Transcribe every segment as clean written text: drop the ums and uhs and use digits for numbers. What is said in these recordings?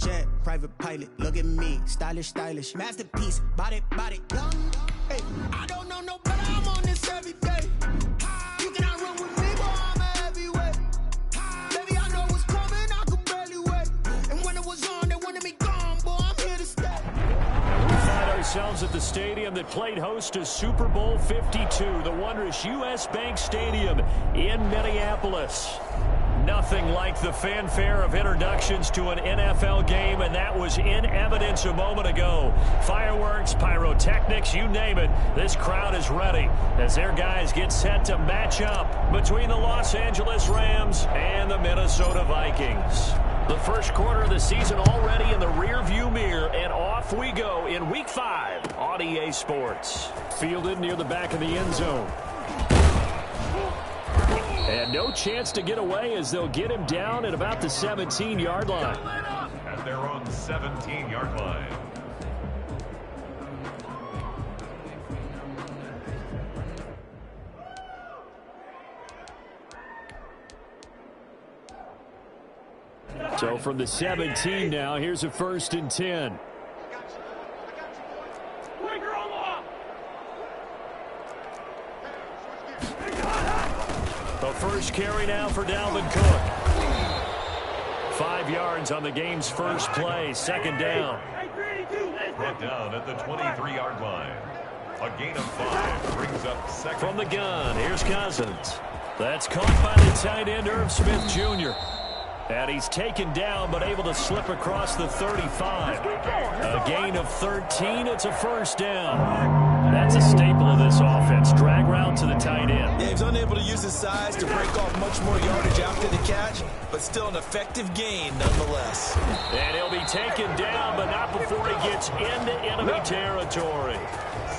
jet, private pilot, look at me, stylish, stylish, masterpiece, body, young. Hey, I don't know no better, I'm on this every day. You cannot run with me, boy, I'm a heavyweight. Baby, I know what's coming, I could barely wait. And when it was on, they wanted me gone, boy, I'm here to stay. We find ourselves at the stadium that played host to Super Bowl 52, the wondrous U.S. Bank Stadium in Minneapolis. Nothing like the fanfare of introductions to an NFL game, and that was in evidence a moment ago. Fireworks, pyrotechnics, you name it. This crowd is ready as their guys get set to match up between the Los Angeles Rams and the Minnesota Vikings. The first quarter of the season already in the rearview mirror, and off we go in Week 5 on EA Sports. Fielded near the back of the end zone. And no chance to get away as they'll get him down at about the 17-yard line. At their own 17-yard line. So from the 17 now, here's a 1st and 10. The first carry now for Dalvin Cook. 5 yards on the game's first play, 2nd down. Brought down at the 23-yard line. A gain of 5 brings up 2nd. From the gun, here's Cousins. That's caught by the tight end, Irv Smith Jr. And he's taken down, but able to slip across the 35. A gain of 13, it's a 1st down. That's a staple of this offense. Drag route to the tight end. Yeah, he's unable to use his size to break off much more yardage after the catch, but still an effective gain nonetheless. And he'll be taken down, but not before he gets into enemy territory.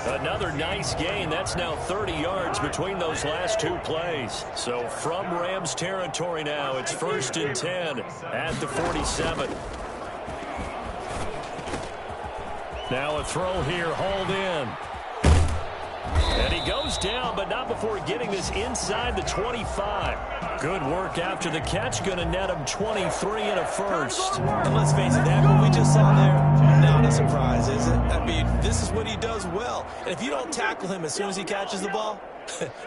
Another nice gain. That's now 30 yards between those last 2 plays. So from Rams territory now, it's 1st and 10 at the 47. Now a throw here, hauled in. And he goes down, but not before getting this inside the 25. Good work after the catch. Going to net him 23 and a 1st. And let's face it, that what we just saw there, not a surprise, is it? I mean, this is what he does well. And if you don't tackle him as soon as he catches the ball,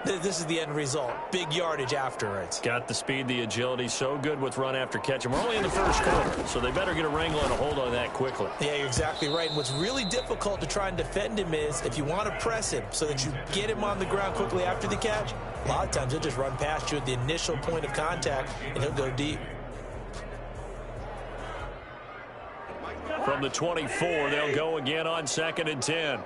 this is the end result. Big yardage afterwards. Got the speed, the agility, so good with run after catch. And we're only in the first quarter, so they better get a wrangle and a hold on that quickly. Yeah, you're exactly right. And what's really difficult to try and defend him is if you want to press him so that you get him on the ground quickly after the catch, a lot of times he'll just run past you at the initial point of contact, and he'll go deep. From the 24, they'll go again on 2nd and 10.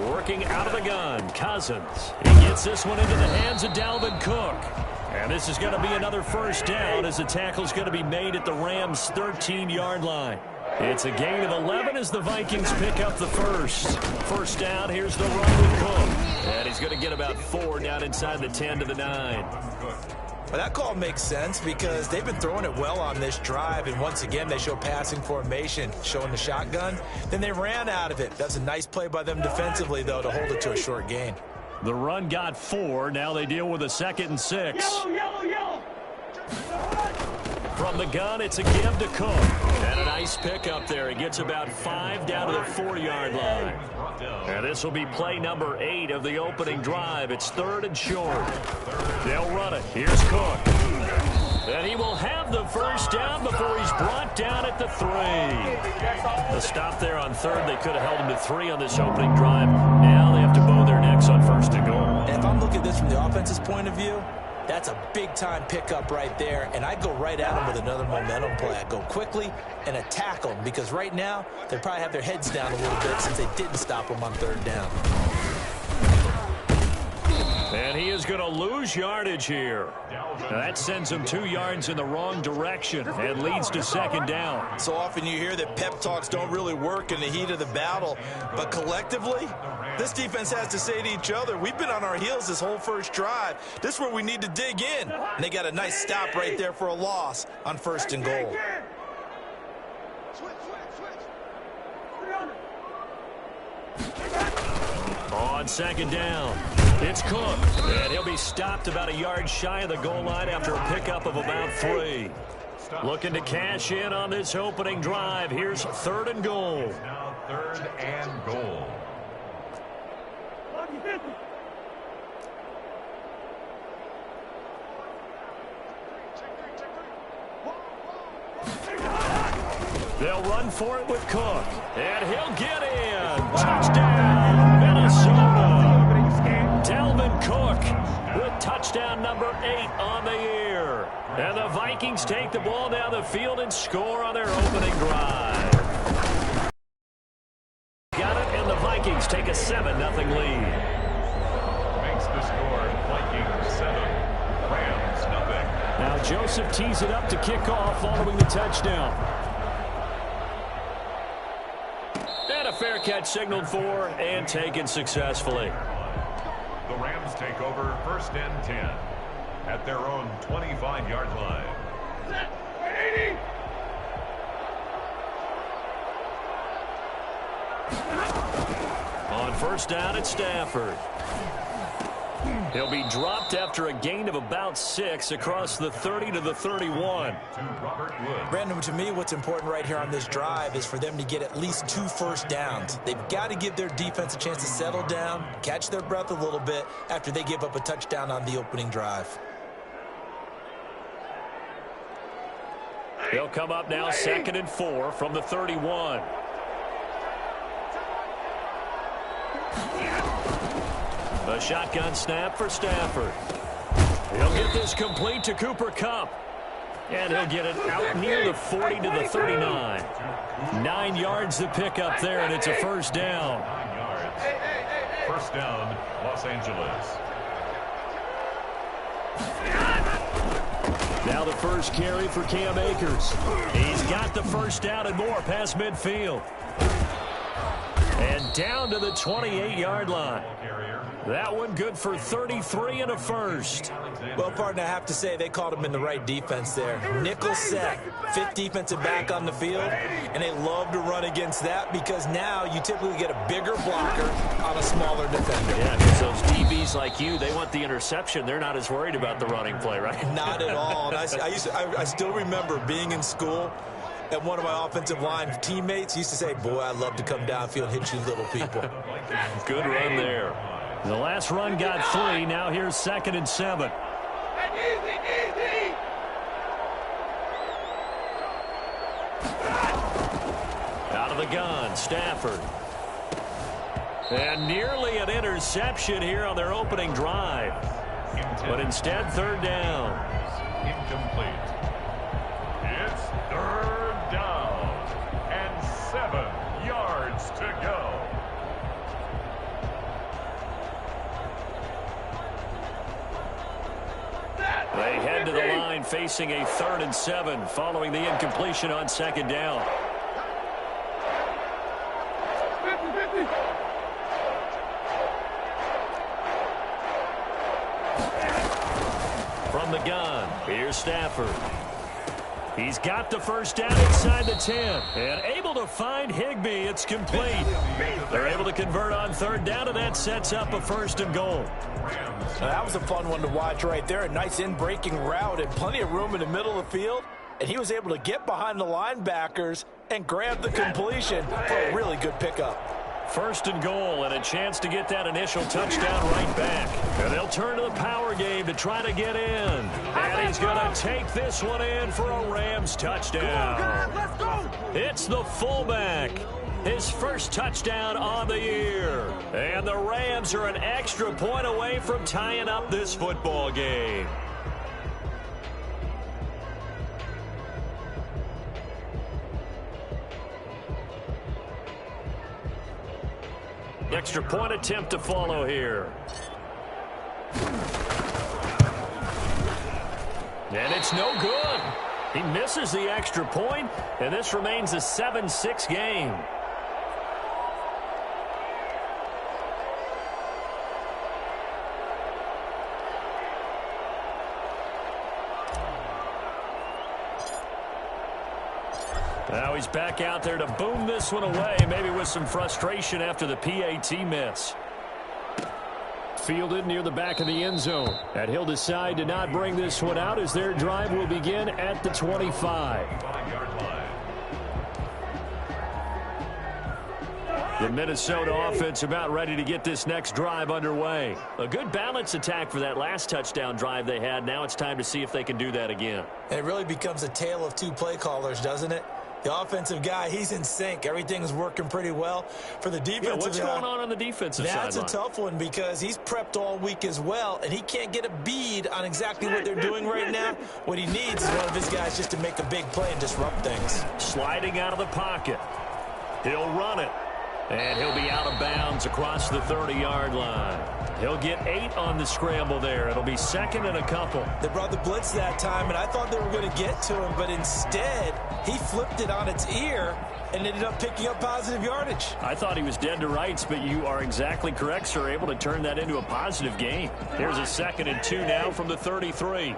Working out of the gun, Cousins. He gets this one into the hands of Dalvin Cook. And this is going to be another 1st down as the tackle's going to be made at the Rams' 13-yard line. It's a gain of 11 as the Vikings pick up the 1st. 1st down, here's the run with Cook. And he's going to get about 4 down inside the 10 to the 9. Well, that call makes sense because they've been throwing it well on this drive, and once again they show passing formation, showing the shotgun. Then they ran out of it. That's a nice play by them defensively, though, to hold it to a short gain. The run got 4. Now they deal with a 2nd and 6. Yellow. From the gun, it's a give to Cook. And a nice pick up there. He gets about 5 down to the 4-yard line. And this will be play number 8 of the opening drive. It's 3rd and short. They'll run it. Here's Cook. And he will have the 1st down before he's brought down at the 3. The stop there on 3rd. They could have held him to 3 on this opening drive. Now they have to bow their necks on 1st and goal. And if I'm looking at this from the offense's point of view, that's a big-time pickup right there, and I'd go right at him with another momentum play. I'd go quickly and attack them because right now they probably have their heads down a little bit since they didn't stop them on 3rd down. And he is going to lose yardage here. Now that sends him 2 yards in the wrong direction and leads to 2nd down. So often you hear that pep talks don't really work in the heat of the battle, but collectively, this defense has to say to each other, we've been on our heels this whole first drive. This is where we need to dig in. And they got a nice stop right there for a loss on 1st and goal. on second down. It's Cook, and he'll be stopped about a yard shy of the goal line after a pickup of about 3. Looking to cash in on this opening drive. Here's 3rd and goal. Now 3rd and goal. They'll run for it with Cook, and he'll get in. Touchdown, Minnesota. Dalvin Cook with touchdown number 8 on the year. And the Vikings take the ball down the field and score on their opening drive. Got it, and the Vikings take a 7-0 lead. Makes the score Vikings 7, Rams nothing. Now Joseph tees it up to kick off following the touchdown. And a fair catch signaled for and taken successfully. The Rams take over 1st and 10 at their own 25-yard line. On 1st down, it's Stafford. He'll be dropped after a gain of about 6 across the 30 to the 31. To Robert Woods. Brandon, to me, what's important right here on this drive is for them to get at least 2 first downs. They've got to give their defense a chance to settle down, catch their breath a little bit after they give up a touchdown on the opening drive. He'll come up now 2nd and 4 from the 31. A shotgun snap for Stafford. He'll get this complete to Cooper Kupp. And he'll get it out near the 40 to the 39. 9 yards to pick up there, and it's a 1st down. 9 yards. 1st down, Los Angeles. Now the first carry for Cam Akers. He's got the 1st down and more past midfield. And down to the 28-yard line. That one good for 33 and a 1st. Well, partner, I have to say they called him in the right defense there. Nickel set, 5th defensive back on the field, and they love to run against that because now you typically get a bigger blocker on a smaller defender. Yeah, because those DBs like you, they want the interception. They're not as worried about the running play, right? Not at all. And I still remember being in school, and one of my offensive line teammates used to say, boy, I'd love to come downfield and hit you little people. Good run there. The last run got 3. Now here's 2nd and 7. Out of the gun, Stafford. And nearly an interception here on their opening drive. But instead, 3rd down. Incomplete. It's 3rd down and 7 yards to go. They head to the line facing a 3rd and 7 following the incompletion on 2nd down. From the gun, here's Stafford. He's got the 1st down inside the 10 and able to find Higbee. It's complete. They're able to convert on 3rd down, and that sets up a 1st and goal. Now, that was a fun one to watch right there. A nice in-breaking route and plenty of room in the middle of the field. And he was able to get behind the linebackers and grab the completion for a really good pickup. 1st and goal and a chance to get that initial touchdown right back. And they'll turn to the power game to try to get in. And he's going to take this one in for a Rams touchdown. Let's go! It's the fullback. His 1st touchdown on the year. And the Rams are an extra point away from tying up this football game. Extra point attempt to follow here. And it's no good. He misses the extra point, and this remains a 7-6 game. Now he's back out there to boom this one away, maybe with some frustration after the PAT miss. Fielded near the back of the end zone. And he'll decide to not bring this one out as their drive will begin at the 25. The Minnesota offense about ready to get this next drive underway. A good balanced attack for that last touchdown drive they had. Now it's time to see if they can do that again. And it really becomes a tale of two play callers, doesn't it? The offensive guy, he's in sync. Everything's working pretty well. For the defensive guy, what's going on the defensive side? That's a tough one because he's prepped all week as well, and he can't get a bead on exactly what they're doing right now. What he needs is one of his guys just to make a big play and disrupt things. Sliding out of the pocket. He'll run it. And he'll be out of bounds across the 30-yard line. He'll get 8 on the scramble there. It'll be second and a couple. They brought the blitz that time, and I thought they were going to get to him, but instead he flipped it on its ear and ended up picking up positive yardage. I thought he was dead to rights, but you are exactly correct, sir. Able to turn that into a positive gain. Here's a second and 2 now from the 33.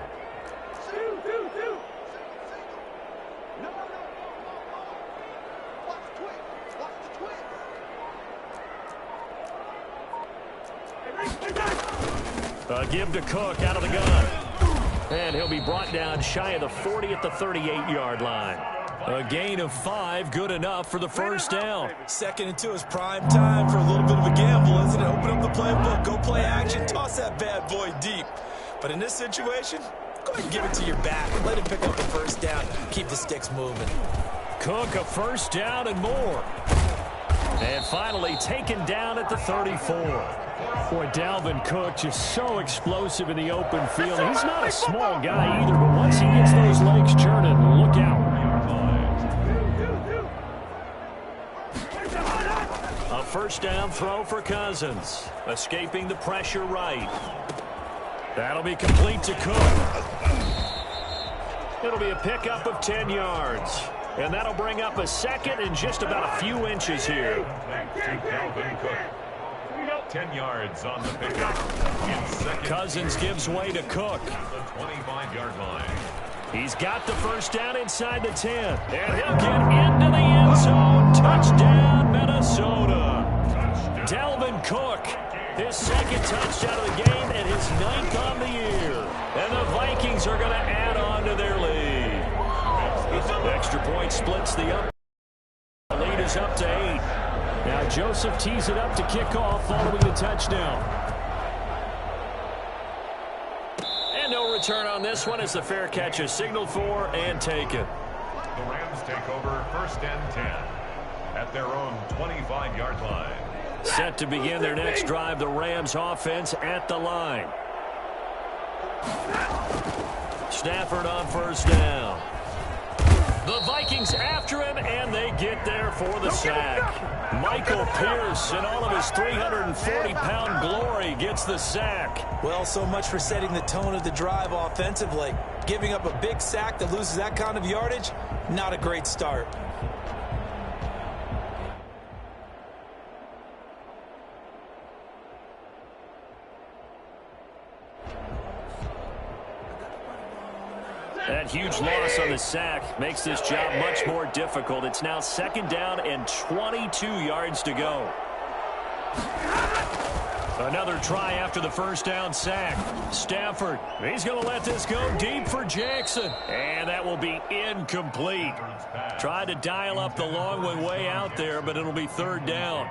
Give to Cook out of the gun. And he'll be brought down shy of the 40 at the 38-yard line. A gain of 5, good enough for the first down. Second and 2 is prime time for a little bit of a gamble, isn't it? Open up the playbook, go play action, toss that bad boy deep. But in this situation, go ahead and give it to your back. Let him pick up the first down. Keep the sticks moving. Cook, a first down and more. And finally taken down at the 34. Boy, Dalvin Cook just so explosive in the open field. He's not a small guy either, but once he gets those legs churning, look out. A first down throw for Cousins. Escaping the pressure right. That'll be complete to Cook. It'll be a pickup of 10 yards. And that'll bring up a second and just about a few inches here. 10 yards on the pickup. Cousins gives way to Cook. The 25-yard line. He's got the first down inside the 10. And he'll get into the end zone. Touchdown, Minnesota. Dalvin Cook, his second touchdown of the game and his 9th on the year. And the Vikings are going to add on to their lead. Extra point splits the up. The lead is up to 8. Now Joseph tees it up to kick off following the touchdown. And no return on this one as the fair catch is signaled for and taken. The Rams take over first and 10 at their own 25-yard line. Set to begin their next drive, the Rams offense at the line. Stafford on first down. The Vikings after him, and they get there for the sack. Michael Pierce, in all of his 340-pound glory, gets the sack. Well, so much for setting the tone of the drive offensively. Giving up a big sack that loses that kind of yardage, not a great start. That huge loss on the sack makes this job much more difficult. It's now second down and 22 yards to go. Another try after the first down sack. Stafford, he's going to let this go deep for Jackson. And that will be incomplete. Tried to dial up the long one way out there, but it'll be third down.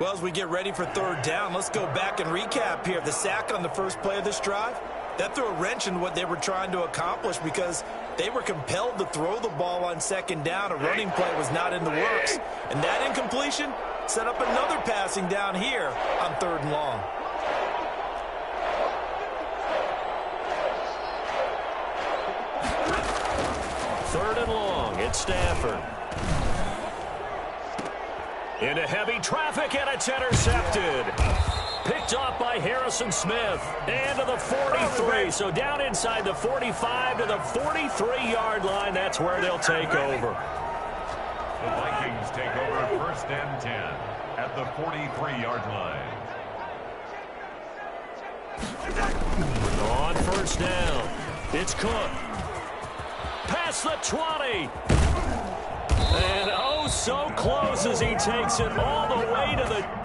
Well, as we get ready for third down, let's go back and recap here. The sack on the first play of this drive, that threw a wrench in what they were trying to accomplish because they were compelled to throw the ball on second down. A running play was not in the works. And that incompletion set up another passing down here on third and long. Third and long, it's Stafford. Into heavy traffic, and it's intercepted. Picked off by Harrison Smith. And to the 43. So down inside the 45 to the 43-yard line. That's where they'll take over. The Vikings take over first and 10 at the 43-yard line. On first down, it's Cook. Past the 20. And oh, so close as he takes it all the way to the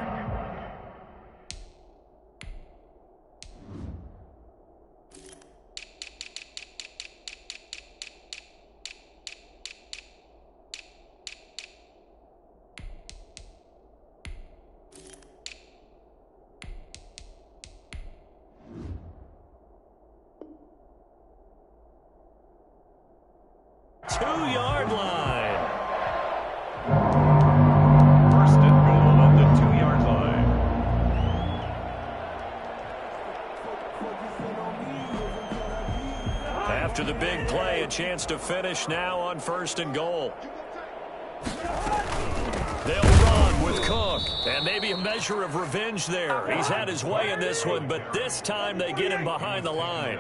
big play, a chance to finish now on 1st and goal. They'll run with Cook, and maybe a measure of revenge there. He's had his way in this one, but this time they get him behind the line.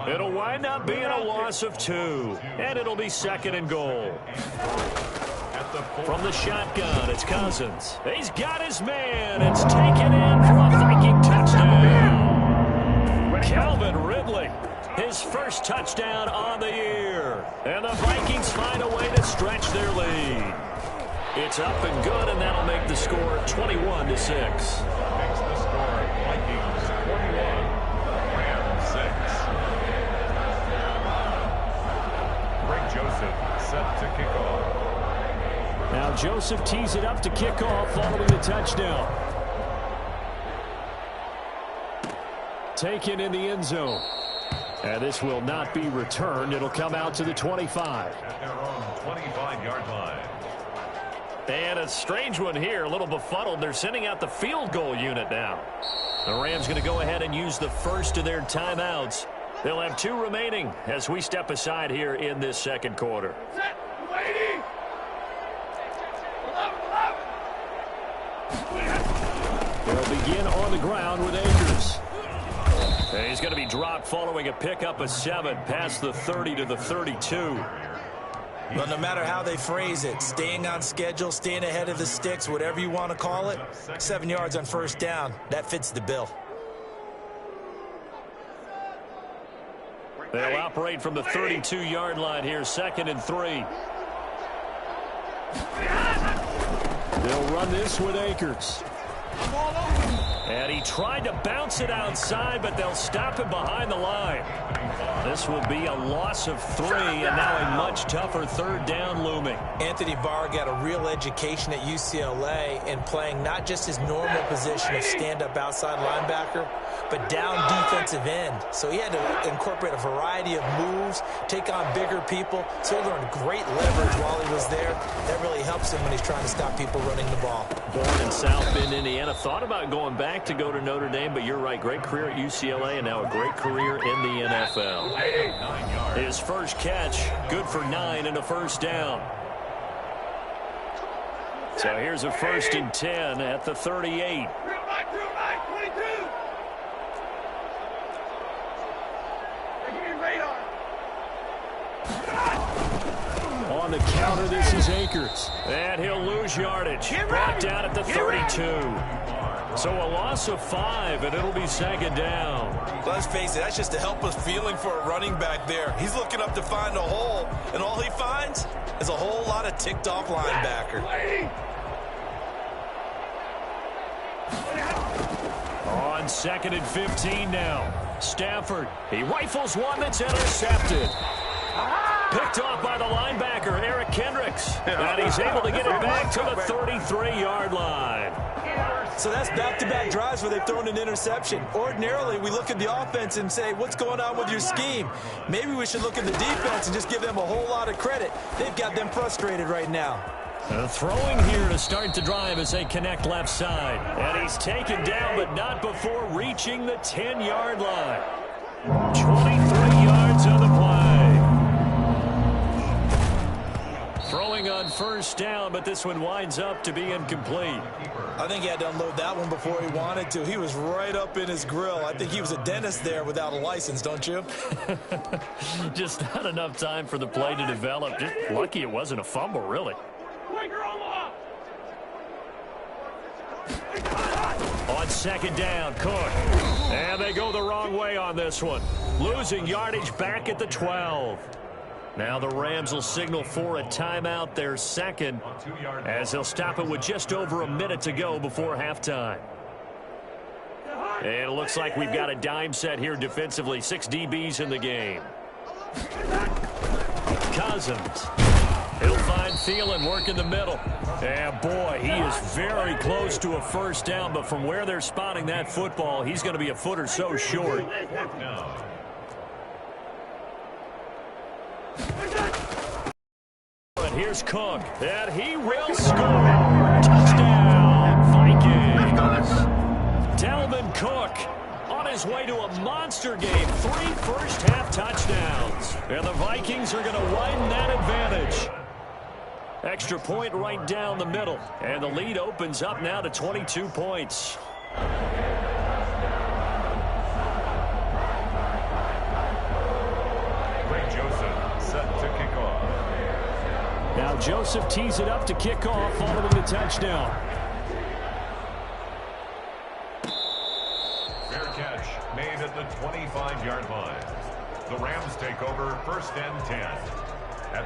It'll wind up being a loss of 2, and it'll be 2nd and goal. From the shotgun, it's Cousins. He's got his man. It's taken in for a Viking touchdown. Calvin Ridley, his first touchdown on the year. And the Vikings find a way to stretch their lead. It's up and good, and that'll make the score 21-6. Makes the score Vikings 21, Rams 6. Greg Joseph set to kick off. Now Joseph tees it up to kick off following the touchdown. Taken in the end zone. And this will not be returned. It'll come out to the 25. At their own 25-yard line. And a strange one here, a little befuddled. They're sending out the field goal unit now. The Rams going to go ahead and use the first of their timeouts. They'll have 2 remaining as we step aside here in this 2nd quarter. They'll begin on the ground with Akers. And he's going to be dropped following a pickup of 7 past the 30 to the 32. Well, no matter how they phrase it, staying on schedule, staying ahead of the sticks, whatever you want to call it, 7 yards on 1st down, that fits the bill. They'll operate from the 32-yard line here, 2nd and 3. They'll run this with Akers. And he tried to bounce it outside, but they'll stop him behind the line. This will be a loss of 3, and now a much tougher 3rd down looming. Anthony Barr got a real education at UCLA in playing not just his normal position of stand-up outside linebacker, but down defensive end. So he had to incorporate a variety of moves, take on bigger people. So he learned great leverage while he was there. That really helps him when he's trying to stop people running the ball. Born in South Bend, Indiana. Thought about going back to go to Notre Dame, but you're right. Great career at UCLA and now a great career in the NFL. His first catch, good for 9 and a 1st down. So here's a 1st and 10 at the 38. On the counter, this is Akers. And he'll lose yardage. Brought down at the 32. So a loss of 5, and it'll be 2nd down. Let's face it, that's just a helpless feeling for a running back there. He's looking up to find a hole, and all he finds is a whole lot of ticked-off linebacker. On 2nd and 15 now. Stafford, he rifles one that's intercepted. Picked off by the linebacker, Eric Kendricks. And he's able to get it back to the 33-yard line. So that's back-to-back drives where they've thrown an interception. Ordinarily, we look at the offense and say, what's going on with your scheme? Maybe we should look at the defense and just give them a whole lot of credit. They've got them frustrated right now. Throwing here to start the drive as they connect left side. And he's taken down, but not before reaching the 10-yard line. 23 yards on the play. Throwing on 1st down, but this one winds up to be incomplete. I think he had to unload that one before he wanted to. He was right up in his grill. I think he was a dentist there without a license, don't you? Just not enough time for the play to develop. Just lucky it wasn't a fumble, really. On 2nd down, Cook. And they go the wrong way on this one. Losing yardage back at the 12. Now the Rams will signal for a timeout, their 2nd, as they'll stop it with just over a minute to go before halftime. And it looks like we've got a dime set here defensively. 6 DBs in the game. Cousins. He'll find Thielen working the middle. And boy, he is very close to a 1st down, but from where they're spotting that football, he's going to be a foot or so short. And here's Cook, and he will score. Touchdown, Vikings. Dalvin Cook on his way to a monster game. 3 first-half touchdowns. And the Vikings are going to widen that advantage. Extra point right down the middle. And the lead opens up now to 22 points. Now Joseph tees it up to kick off following the touchdown. Fair catch made at the 25-yard line. The Rams take over 1st and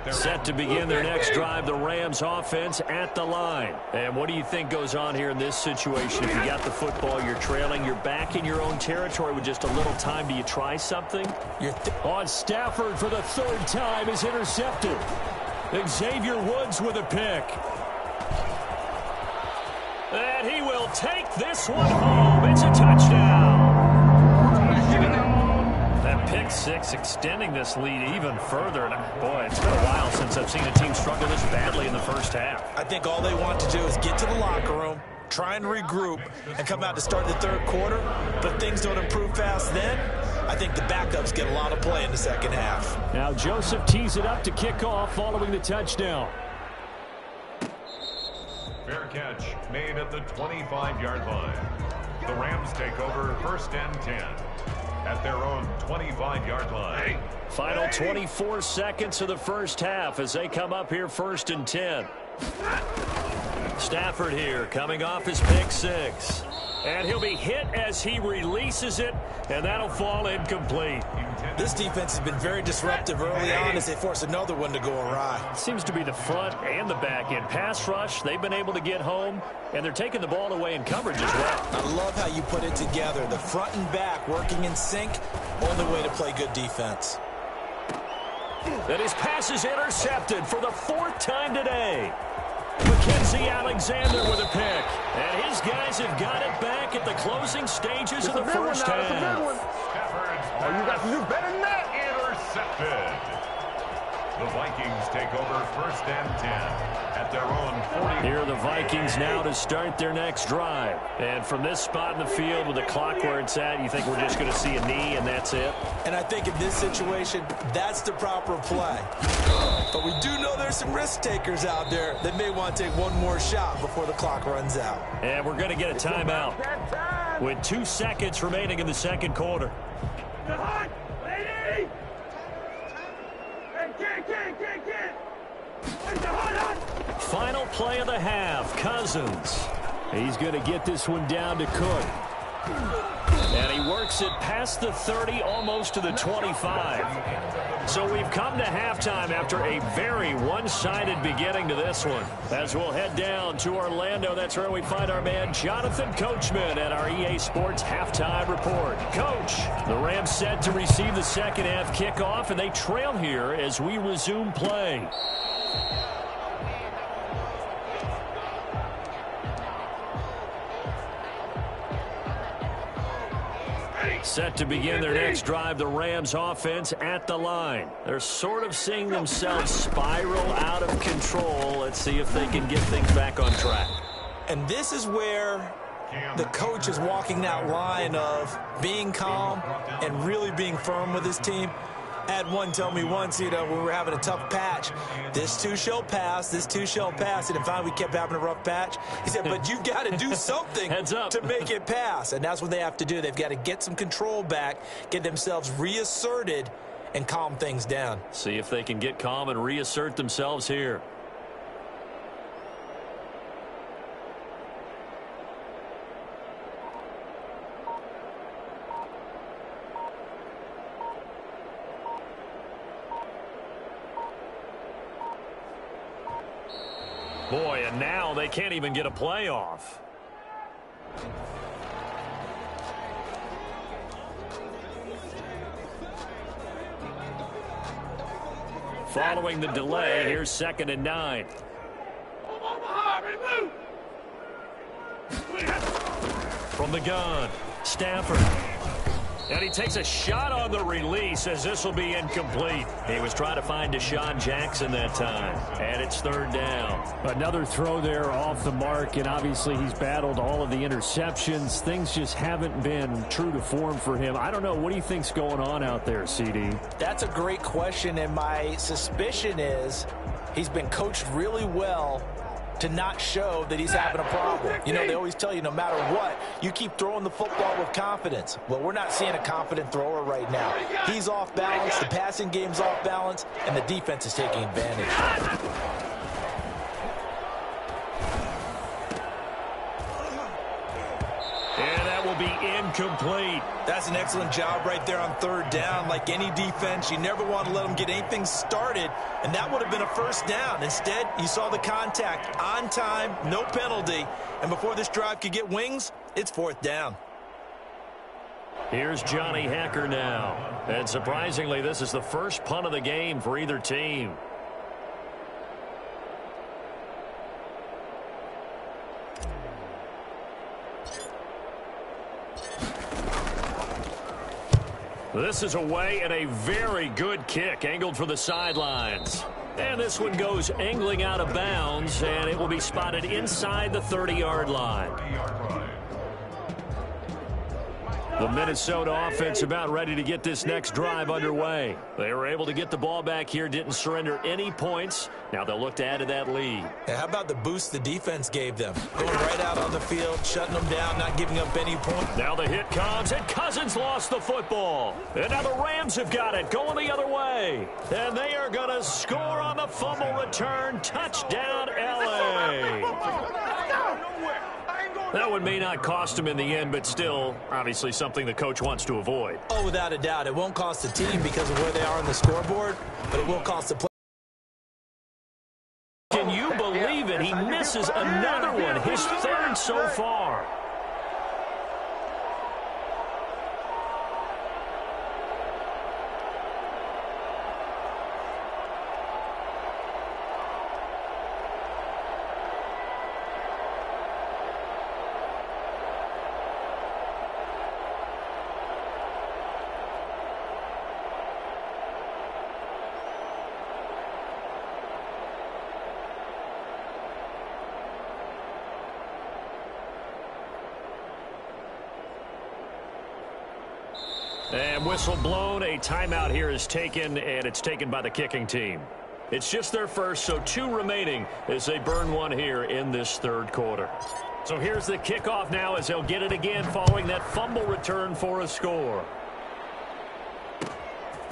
10. Set to begin their next drive, the Rams offense at the line. And what do you think goes on here in this situation? If you got the football, you're trailing, you're back in your own territory with just a little time. Do you try something? On Stafford for the 3rd time is intercepted. Xavier Woods with a pick. And he will take this one home. It's a touchdown. That pick six extending this lead even further. And boy, it's been a while since I've seen a team struggle this badly in the first half. I think all they want to do is get to the locker room, try and regroup, and come out to start the 3rd quarter. But things don't improve fast then. I think the backups get a lot of play in the 2nd half. Now Joseph tees it up to kick off following the touchdown. Fair catch made at the 25-yard line. The Rams take over 1st and 10 at their own 25-yard line. Final 24 seconds of the first half as they come up here 1st and 10. Stafford here coming off his pick six. And he'll be hit as he releases it, and that'll fall incomplete. This defense has been very disruptive early on as they force another one to go awry. Seems to be the front and the back end. Pass rush, they've been able to get home, and they're taking the ball away in coverage as well. I love how you put it together. The front and back working in sync, only way to play good defense. And his pass is intercepted for the 4th time today. Mackenzie Alexander with a pick. And his guys have got it back at the closing stages of the first half. Oh, you got to do better than that. Intercepted. The Vikings take over 1st and 10 at their own 40. Here are the Vikings now to start their next drive. And from this spot in the field with the clock where it's at, you think we're just going to see a knee and that's it? And I think in this situation, that's the proper play. But we do know there's some risk takers out there that may want to take one more shot before the clock runs out. And we're going to get a timeout with 2 seconds remaining in the 2nd quarter. Final play of the half, Cousins. He's going to get this one down to Cook. And he works it past the 30, almost to the 25. So we've come to halftime after a very one-sided beginning to this one. As we'll head down to Orlando, that's where we find our man Jonathan Coachman at our EA Sports Halftime Report. Coach, the Rams set to receive the 2nd half kickoff, and they trail here as we resume play. Set to begin their next drive, the Rams offense at the line. They're sort of seeing themselves spiral out of control. Let's see if they can get things back on track. And this is where the coach is walking that line of being calm and really being firm with his team. I had one tell me once, when we were having a tough patch, this too shall pass, this too shall pass. And finally we kept having a rough patch. He said, but you've got to do something to make it pass. And that's what they have to do. They've got to get some control back, get themselves reasserted, and calm things down. See if they can get calm and reassert themselves here. Boy, and now they can't even get a playoff. Following the delay, here's 2nd and 9. From the gun, Stafford. And he takes a shot on the release as this will be incomplete. He was trying to find Deshaun Jackson that time. And it's third down. Another throw there off the mark, and obviously he's battled all of the interceptions. Things just haven't been true to form for him. I don't know. What do you think's going on out there, CD? That's a great question, and my suspicion is he's been coached really well to not show that he's having a problem. You know, they always tell you no matter what, you keep throwing the football with confidence. Well, we're not seeing a confident thrower right now. He's off balance, the passing game's off balance, and the defense is taking advantage. And that will be incomplete. That's an excellent job right there on third down. Like any defense, you never want to let them get anything started, and that would have been a first down. Instead, you saw the contact on time, no penalty, and before this drive could get wings, it's fourth down. Here's Johnny Hacker now. And surprisingly, this is the first punt of the game for either team. This is away and a very good kick angled for the sidelines. And this one goes angling out of bounds, and it will be spotted inside the 30-yard line. The Minnesota offense about ready to get this next drive underway. They were able to get the ball back here, didn't surrender any points. Now they'll look to add to that lead. Yeah, how about the boost the defense gave them? Going right out on the field, shutting them down, not giving up any points. Now the hit comes, and Cousins lost the football. And now the Rams have got it, going the other way. And they are going to score on the fumble return. Touchdown, L.A. That one may not cost him in the end, but still, obviously something the coach wants to avoid. Oh, without a doubt. It won't cost the team because of where they are on the scoreboard, but it will cost the player. Can you believe it? He misses another one, his third so far. And whistle blown, a timeout here is taken, and it's taken by the kicking team. It's just their first, so 2 remaining as they burn one here in this third quarter. So here's the kickoff now as they'll get it again following that fumble return for a score.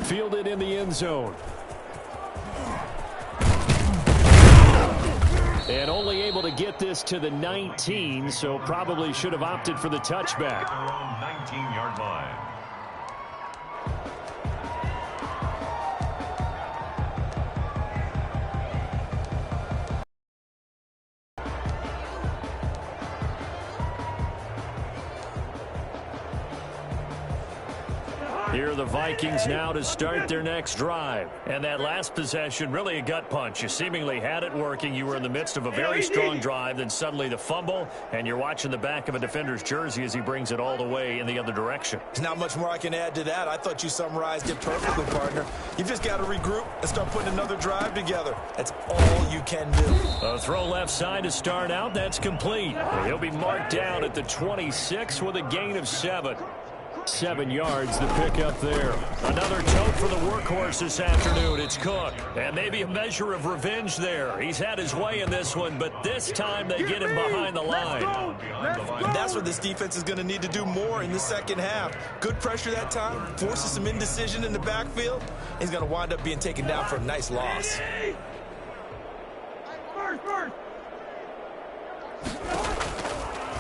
Fielded in the end zone. And only able to get this to the 19, so probably should have opted for the touchback. Around 19-yard line. Here are the Vikings now to start their next drive. And that last possession, really a gut punch. You seemingly had it working. You were in the midst of a very strong drive. Then suddenly the fumble, and you're watching the back of a defender's jersey as he brings it all the way in the other direction. There's not much more I can add to that. I thought you summarized it perfectly, partner. You've just got to regroup and start putting another drive together. That's all you can do. A throw left side to start out. That's complete. He'll be marked down at the 26 with a gain of 7. 7 yards, the pickup there. Another tote for the workhorse this afternoon. It's Cook. And maybe a measure of revenge there. He's had his way in this one, but this time they get him behind the line. And that's what this defense is going to need to do more in the second half. Good pressure that time, forces some indecision in the backfield. He's going to wind up being taken down for a nice loss.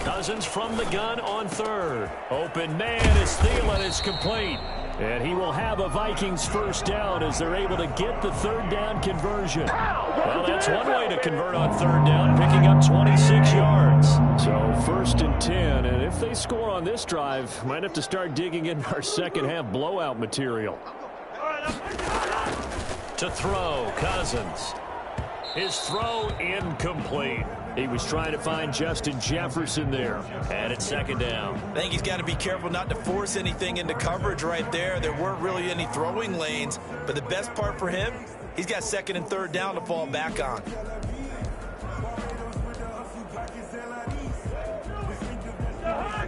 Cousins from the gun on third. Open man is Thielen. It's complete. And he will have a Vikings first down as they're able to get the third down conversion. Well, that's one way to convert on third down, picking up 26 yards. So first and 10, and if they score on this drive, might have to start digging in our second half blowout material. To throw, Cousins. His throw incomplete. He was trying to find Justin Jefferson there. And it's second down. I think he's got to be careful not to force anything into coverage right there. There weren't really any throwing lanes. But the best part for him, he's got second and third down to fall back on.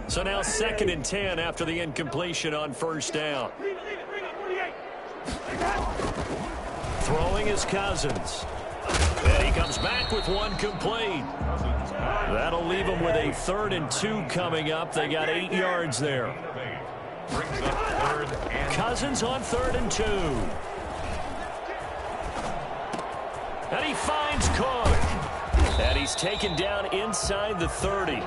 So now second and 10 after the incompletion on first down. Throwing is Cousins. And he comes back with one complete. That'll leave him with a 3rd and 2 coming up. They got 8 yards there. Cousins on 3rd and 2. And he finds Cook. And he's taken down inside the 30.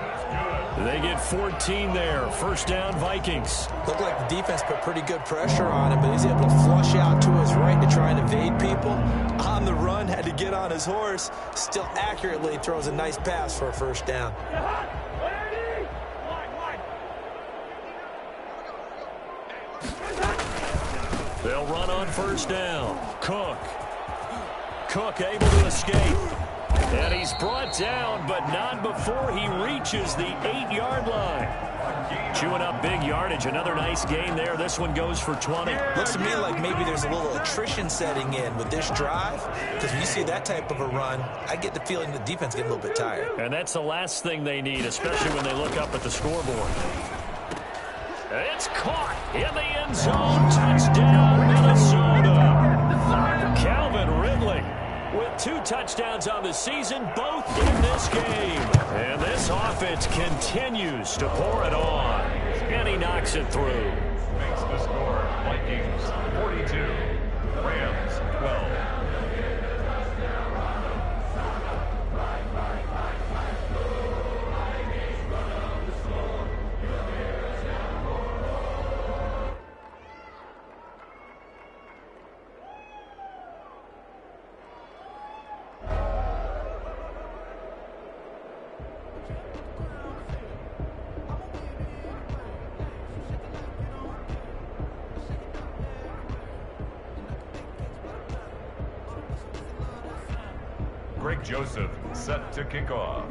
They get 14 there. First down, Vikings. Looked like the defense put pretty good pressure on him, but he's able to flush out to his right to try and evade people. On the run, had to get on his horse. Still accurately throws a nice pass for a first down. They'll run on first down. Cook able to escape. And he's brought down, but not before he reaches the 8-yard line. Chewing up big yardage. Another nice gain there. This one goes for 20. Looks to me like maybe there's a little attrition setting in with this drive, because when you see that type of a run, I get the feeling the defense getting a little bit tired. And that's the last thing they need, especially when they look up at the scoreboard. It's caught in the end zone. Touchdown, Minnesota. Calvin Ridley with 2 touchdowns on the season, both in this game. And this offense continues to pour it on. And he knocks it through. Makes the score Vikings 42, Rams 12. Joseph set to kick off.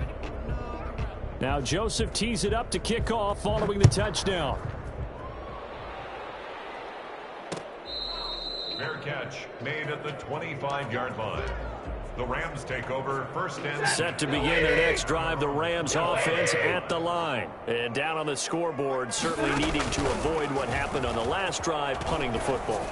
Now Joseph tees it up to kick off following the touchdown. Fair catch made at the 25-yard line. The Rams take over first and set to begin their next drive. The Rams offense at the line. And down on the scoreboard, certainly needing to avoid what happened on the last drive, punting the football.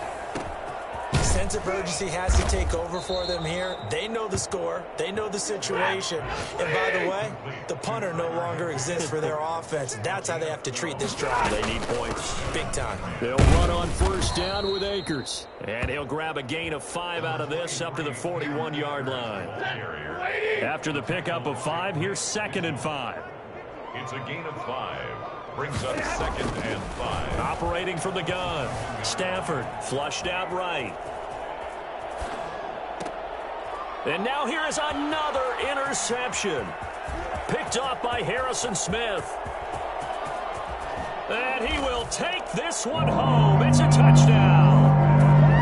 Sense of urgency has to take over for them here. They know the score. They know the situation. And by the way, the punter no longer exists for their offense. That's how they have to treat this drive. They need points. Big time. They'll run on first down with Akers. And he'll grab a gain of 5 out of this up to the 41-yard line. After the pickup of 5, here's 2nd and 5. It's a gain of 5. Brings up 2nd and 5. Operating from the gun. Stafford flushed out right. And now here is another interception. Picked off by Harrison Smith. And he will take this one home. It's a touchdown.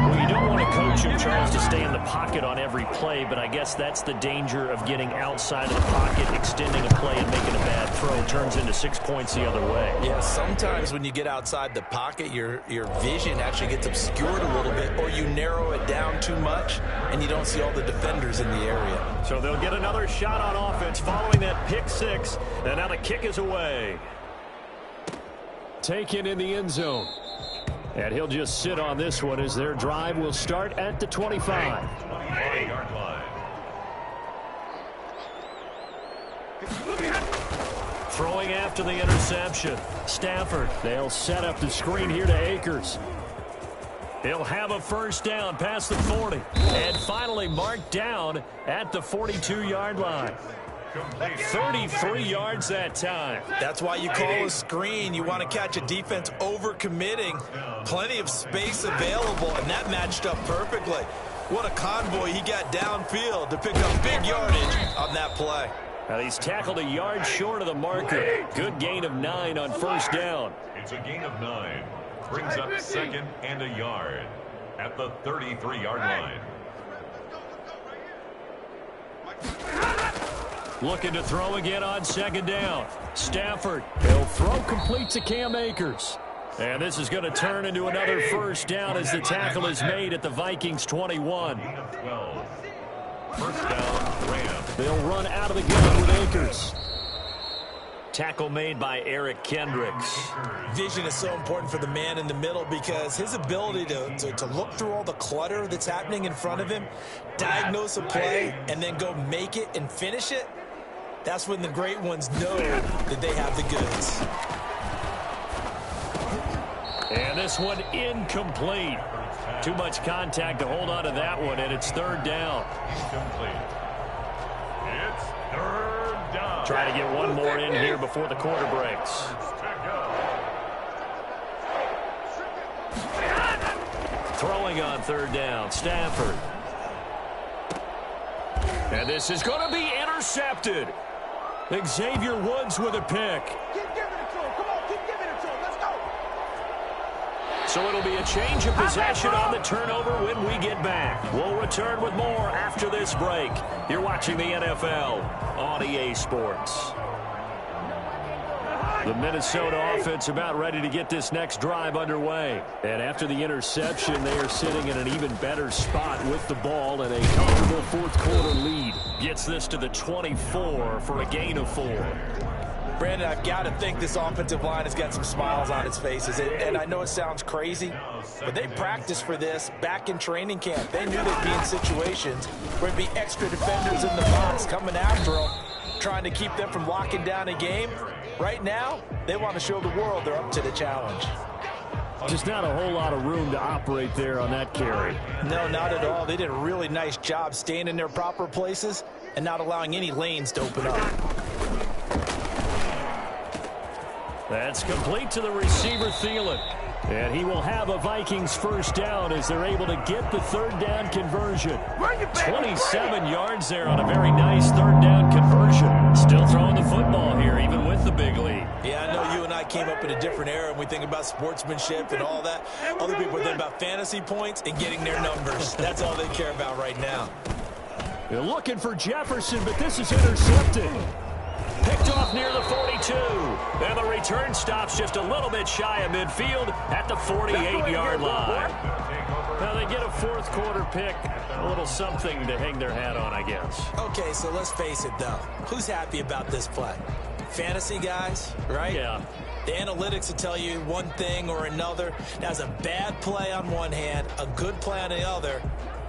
Well, you don't want to coach him, Charles, to stay in the pocket on every play, but I guess that's the danger of getting outside of the pocket, extending a play and making a bad throw. Turns into 6 points the other way. Yeah, sometimes when you get outside the pocket, your vision actually gets obscured a little bit, or you narrow it down too much, and you don't see all the defenders in the area. So they'll get another shot on offense following that pick 6, and now the kick is away. Taken in the end zone. And he'll just sit on this one as their drive will start at the 25. 25-yard line. Throwing after the interception. Stafford. They'll set up the screen here to Akers. He'll have a first down past the 40. And finally marked down at the 42-yard line. 33 yards that time. That's why you call a screen. You want to catch a defense over-committing. Plenty of space available, and that matched up perfectly. What a convoy he got downfield to pick up big yardage on that play. Now he's tackled a yard short of the marker. Good gain of 9 on first down. It's a gain of 9. Brings up 2nd and a yard at the 33-yard line. Looking to throw again on second down. Stafford. He'll throw complete to Cam Akers. And this is going to turn into another first down as the tackle is made at the Vikings 21. First down, Rams. They'll run out of the gun with Akers. Tackle made by Eric Kendricks. Vision is so important for the man in the middle because his ability to look through all the clutter that's happening in front of him, diagnose a play, and then go make it and finish it, that's when the great ones know that they have the goods. And this one incomplete. Too much contact to hold on to that one, and it's third down. Incomplete. It's third down. Try to get one more in here before the quarter breaks. Throwing on third down, Stafford. And this is going to be intercepted. Xavier Woods with a pick. Keep giving it to him. Come on, keep giving it to him. Let's go. So it'll be a change of possession on the turnover when we get back. We'll return with more after this break. You're watching the NFL on EA Sports. The Minnesota offense about ready to get this next drive underway. And after the interception, they are sitting in an even better spot with the ball and a comfortable fourth quarter lead. Gets this to the 24 for a gain of 4. Brandon, I've got to think this offensive line has got some smiles on its faces. And I know it sounds crazy, but they practiced for this back in training camp. They knew they'd be in situations where there'd be extra defenders in the box coming after them, trying to keep them from locking down a game. Right now, they want to show the world they're up to the challenge. Just not a whole lot of room to operate there on that carry. No, not at all. They did a really nice job staying in their proper places and not allowing any lanes to open up. That's complete to the receiver, Thielen. And he will have a Vikings first down as they're able to get the third down conversion. 27 yards there on a very nice third down conversion. Still throwing the football here, even with the big lead. Yeah, I know you and I came up in a different era and we think about sportsmanship and all that. Other people think about fantasy points and getting their numbers. That's all they care about right now. They're looking for Jefferson, but this is intercepted. Picked off near the 42. And the return stops just a little bit shy of midfield at the 48-yard line. Now they get a fourth quarter pick. A little something to hang their hat on, I guess. Okay, so let's face it, though. Who's happy about this play? Fantasy guys, right? Yeah. The analytics will tell you one thing or another. That's a bad play on one hand, a good play on the other,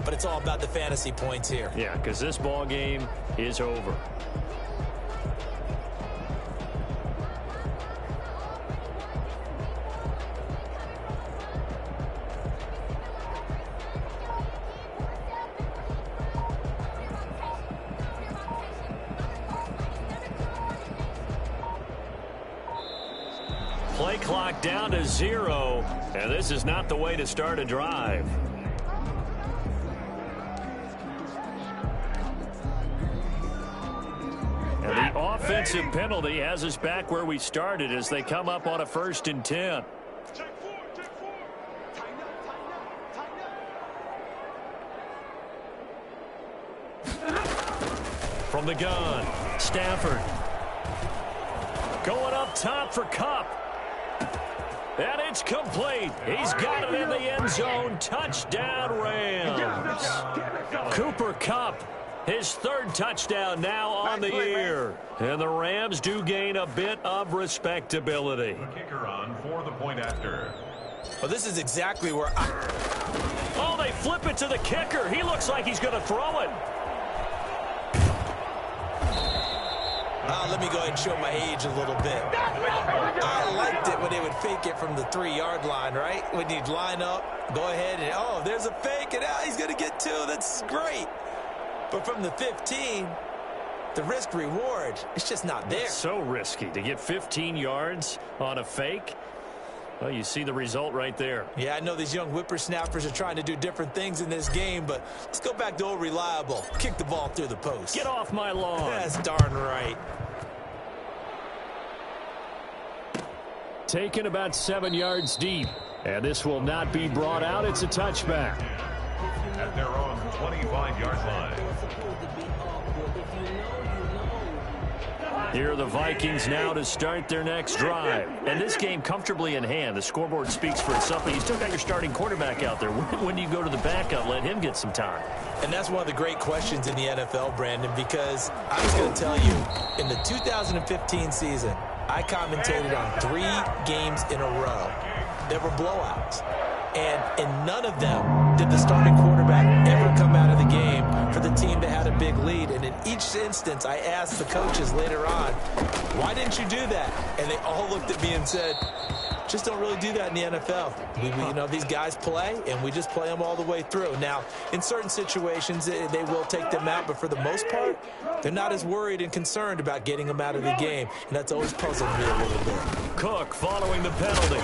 but it's all about the fantasy points here. Yeah, because this ball game is over. Play clock down to 0, and this is not the way to start a drive. And the offensive penalty has us back where we started as they come up on a 1st and 10. From the gun, Stafford. Going up top for Kupp. And it's complete. He's got it in the end zone. Touchdown, Rams. Cooper Kupp, his 3rd touchdown now on the year. And the Rams do gain a bit of respectability. The kicker on for the point after. Well, this is exactly where Oh, they flip it to the kicker. He looks like he's going to throw it. Let me go ahead and show my age a little bit. I liked it when they would fake it from the 3-yard line, right? When you'd line up, go ahead and, oh, there's a fake, and he's going to get 2. That's great. But from the 15, the risk-reward, it's just not there. It's so risky to get 15 yards on a fake. Well, you see the result right there. Yeah, I know these young whippersnappers are trying to do different things in this game, but let's go back to old reliable. Kick the ball through the post. Get off my lawn. That's darn right. Taken about 7 yards deep. And this will not be brought out. It's a touchback. At their own 25-yard line. Here are the Vikings now to start their next drive. And this game comfortably in hand. The scoreboard speaks for itself, but you still got your starting quarterback out there. When do you go to the backup, let him get some time? And that's one of the great questions in the NFL, Brandon, because I was going to tell you, in the 2015 season, I commentated on 3 games in a row that were blowouts. And in none of them did the starting quarterback ever come out of the game for the team that had a big lead. And in each instance, I asked the coaches later on, why didn't you do that? And they all looked at me and said, just don't really do that in the NFL. These guys play, and we just play them all the way through. Now, in certain situations, they will take them out, but for the most part, they're not as worried and concerned about getting them out of the game, and that's always puzzled me a little bit. Cook following the penalty.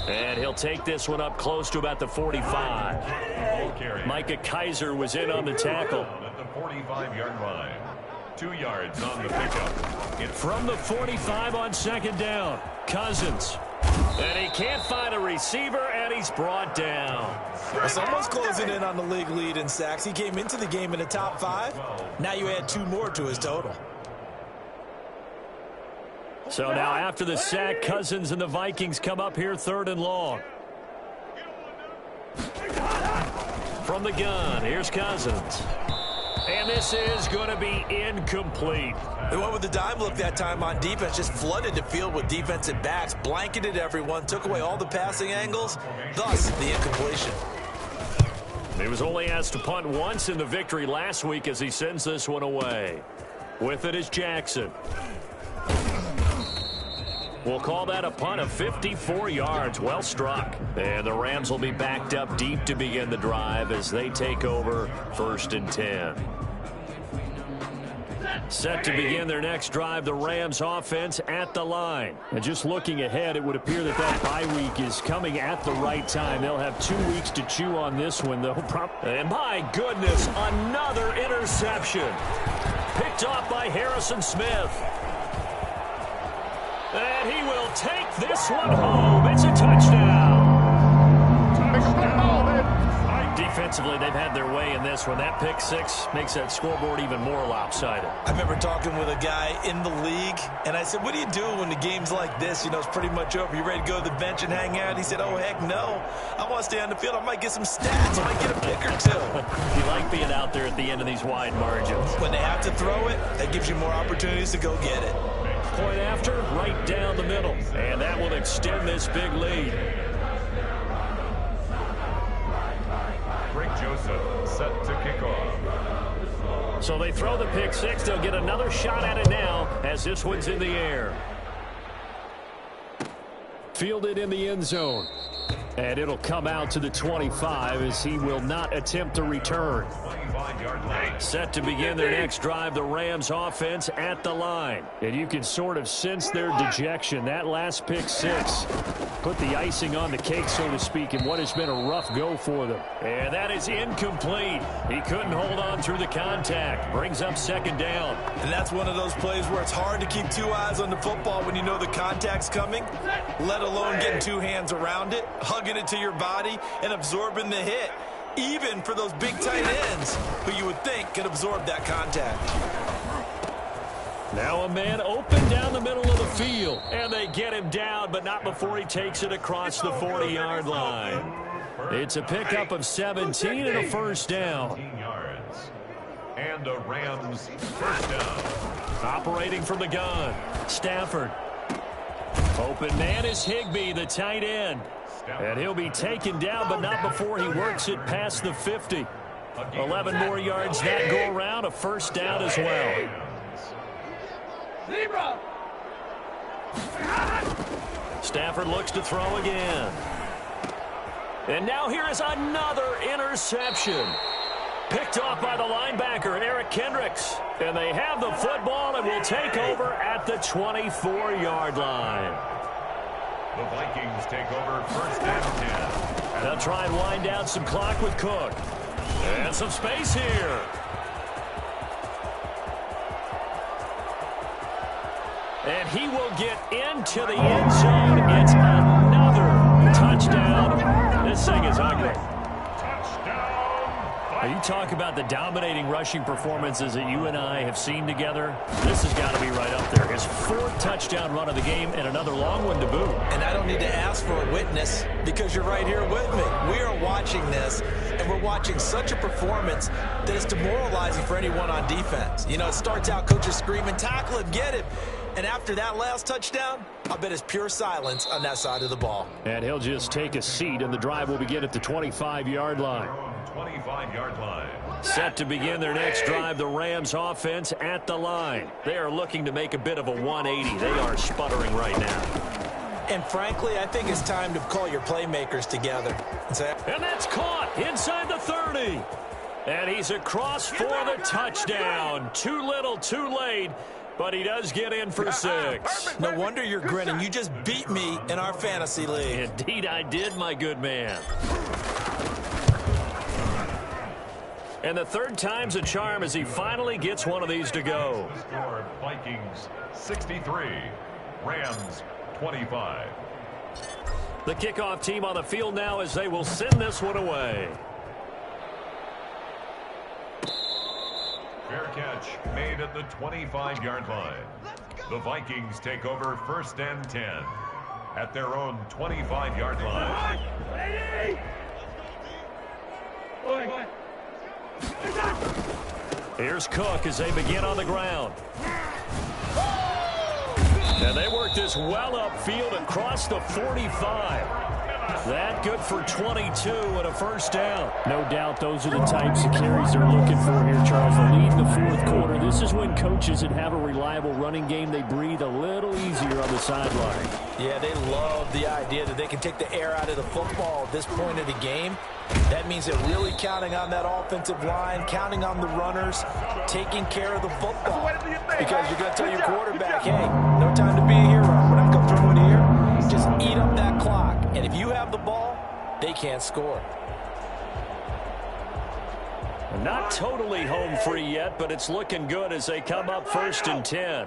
And he'll take this one up close to about the 45. Micah Kaiser was in on the tackle. At the 45-yard line. 2 yards on the pickup. From the 45 on second down, Cousins. And he can't find a receiver, and he's brought down. Well, someone's closing in on the league lead in sacks. He came into the game in the top 5. Now you add 2 more to his total. So now after the sack, Cousins and the Vikings come up here 3rd and long. From the gun, here's Cousins. And this is going to be incomplete. They went with the dime look that time on defense, just flooded the field with defensive backs, blanketed everyone, took away all the passing angles, thus the incompletion. He was only asked to punt once in the victory last week as he sends this one away. With it is Jackson. We'll call that a punt of 54 yards. Well struck. And the Rams will be backed up deep to begin the drive as they take over 1st and 10. Set to begin their next drive, the Rams offense at the line. And just looking ahead, it would appear that bye week is coming at the right time. They'll have 2 weeks to chew on this one, though. And my goodness, another interception. Picked off by Harrison Smith. And he will take this one home. It's a touchdown. Defensively, they've had their way in this one. That pick 6 makes that scoreboard even more lopsided. I remember talking with a guy in the league, and I said, what do you do when the game's like this? It's pretty much over. You ready to go to the bench and hang out? He said, oh, heck no. I want to stay on the field. I might get some stats. I might get a pick or 2. You like being out there at the end of these wide margins. When they have to throw it, that gives you more opportunities to go get it. Point after, right down the middle. And that will extend this big lead. Greg Joseph set to kick off. So they throw the pick 6. They'll get another shot at it now as this one's in the air. Fielded in the end zone. And it'll come out to the 25 as he will not attempt to return. Set to begin their next drive, the Rams offense at the line. And you can sort of sense their dejection. That last pick 6 put the icing on the cake, so to speak, in what has been a rough go for them. And that is incomplete. He couldn't hold on through the contact. Brings up second down. And that's one of those plays where it's hard to keep 2 eyes on the football when you know the contact's coming, let alone getting 2 hands around it, hugging it to your body, and absorbing the hit. Even for those big tight ends who you would think could absorb that contact. Now a man open down the middle of the field. And they get him down, but not before he takes it across the 40-yard line. It's a pickup of 17 and a first down. And the Rams first down. Operating from the gun, Stafford. Open man is Higbee, the tight end. And he'll be taken down, but not before he works it past the 50. 11 more yards that go around, a first down as well. Stafford looks to throw again. And now here is another interception. Picked off by the linebacker, Eric Kendricks. And they have the football and will take over at the 24-yard line. The Vikings take over first and 10. They'll try and wind down some clock with Cook. And some space here. And he will get into the end zone. It's another touchdown. This thing is ugly. Touchdown, You talk about the dominating rushing performances that you and I have seen together. This has got to be right up there. His 4th touchdown run of the game and another long one to boot. And I don't need to ask for a witness because you're right here with me. We are watching this, and we're watching such a performance that is demoralizing for anyone on defense. You know, it starts out coaches screaming, tackle him, get him. And after that last touchdown, I bet it's pure silence on that side of the ball. And he'll just take a seat, and the drive will begin at the 25-yard line. 25-yard line. Set to begin their next drive, the Rams offense at the line. They are looking to make a bit of a 180. They are sputtering right now. And frankly, I think it's time to call your playmakers together. And that's caught inside the 30. And he's across for the touchdown. Too little, too late. But he does get in for 6. No wonder you're grinning. You just beat me in our fantasy league. Indeed I did, my good man. And the 3rd time's a charm as he finally gets one of these to go. The score, Vikings 63, Rams 25. The kickoff team on the field now as they will send this one away. Fair catch made at the 25-yard line. The Vikings take over 1st and 10 at their own 25-yard line. Here's Cook as they begin on the ground. And they work this well upfield across the 45. That good for 22 and a 1st down. No doubt those are the types of carries they're looking for here, Charles. The lead in the 4th quarter. This is when coaches that have a reliable running game, they breathe a little easier on the sideline. Yeah, they love the idea that they can take the air out of the football at this point of the game. That means they're really counting on that offensive line, counting on the runners, taking care of the football. Because you're going to tell your quarterback, hey, no time to be a hero. We're not going to throw it here. Just eat up that clock. And if you have the ball, they can't score. Not totally home free yet, but it's looking good as they come up 1st and 10.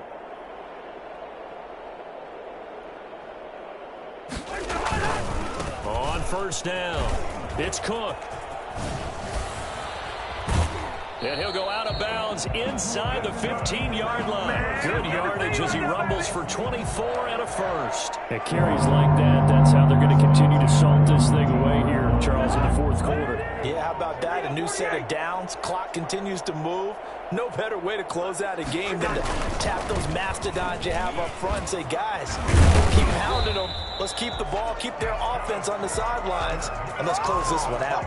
On 1st down, it's Cook. And he'll go out of bounds inside the 15-yard line. Good yardage as he rumbles for 24 and a 1st. At carries like that, that's how they're going to continue to salt this thing away here, Charles, in the 4th quarter. Yeah, how about that? A new set of downs. Clock continues to move. No better way to close out a game than to tap those mastodons you have up front and say, guys, keep pounding them. Let's keep the ball, keep their offense on the sidelines, and let's close this one out.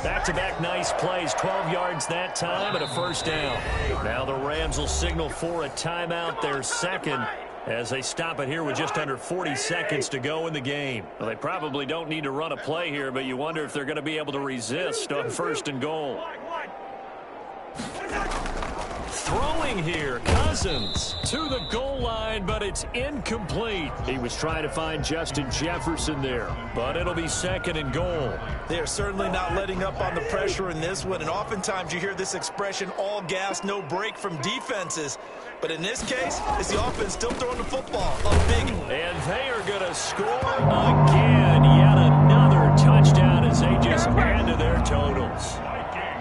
Back-to-back nice plays, 12 yards that time and a 1st down. Now the Rams will signal for a timeout, their 2nd, as they stop it here with just under 40 seconds to go in the game. Well, they probably don't need to run a play here, but you wonder if they're going to be able to resist on 1st and goal. Throwing here, Cousins to the goal line, but it's incomplete. He was trying to find Justin Jefferson there, but it'll be 2nd and goal. They are certainly not letting up on the pressure in this one, and oftentimes you hear this expression, all gas, no break from defenses. But in this case, it's the offense still throwing the football up big. And they are going to score again. Yet another touchdown as they just add to their totals.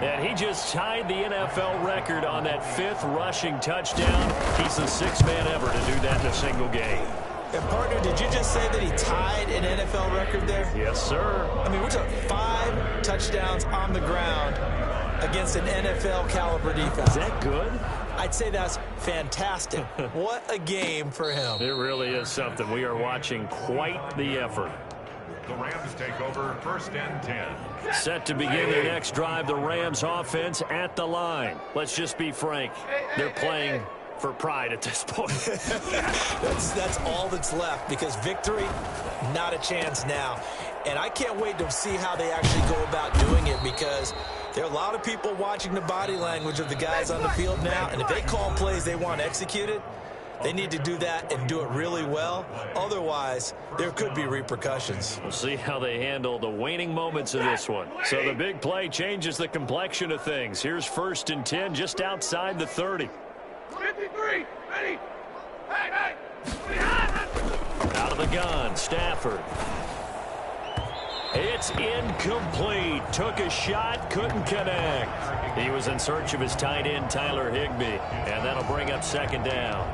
And he just tied the NFL record on that 5th rushing touchdown. He's the 6th man ever to do that in a single game. And, partner, did you just say that he tied an NFL record there? Yes, sir. I mean, we're talking 5 touchdowns on the ground against an NFL-caliber defense. Is that good? I'd say that's fantastic. What a game for him. It really is something. We are watching quite the effort. The Rams take over 1st and 10. Set to begin their next drive, the Rams offense at the line. Let's just be frank. They're playing for pride at this point. That's all that's left, because victory, not a chance now. And I can't wait to see how they actually go about doing it, because there are a lot of people watching the body language of the guys on the field now, and if they call plays they want executed, they need to do that and do it really well. Otherwise, there could be repercussions. We'll see how they handle the waning moments of this one. So the big play changes the complexion of things. Here's 1st and 10 just outside the 30. 53, ready. Hey. Out of the gun, Stafford. It's incomplete. Took a shot, couldn't connect. He was in search of his tight end, Tyler Higbee, and that'll bring up second down.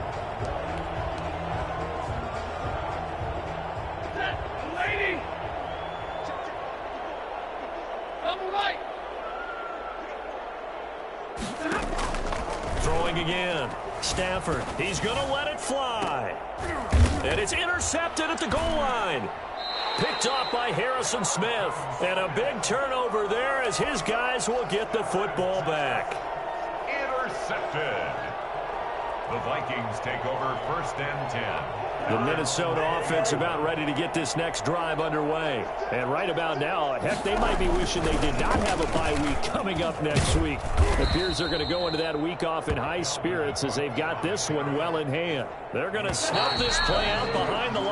Lady! Double right! Throwing again. Stafford, he's going to let it fly. And it's intercepted at the goal line. Picked off by Harrison Smith. And a big turnover there as his guys will get the football back. Intercepted. The Vikings take over 1st and 10. The Minnesota offense about ready to get this next drive underway. And right about now, heck, they might be wishing they did not have a bye week coming up next week. It appears they're going to go into that week off in high spirits as they've got this one well in hand. They're going to snuff this play out behind the line.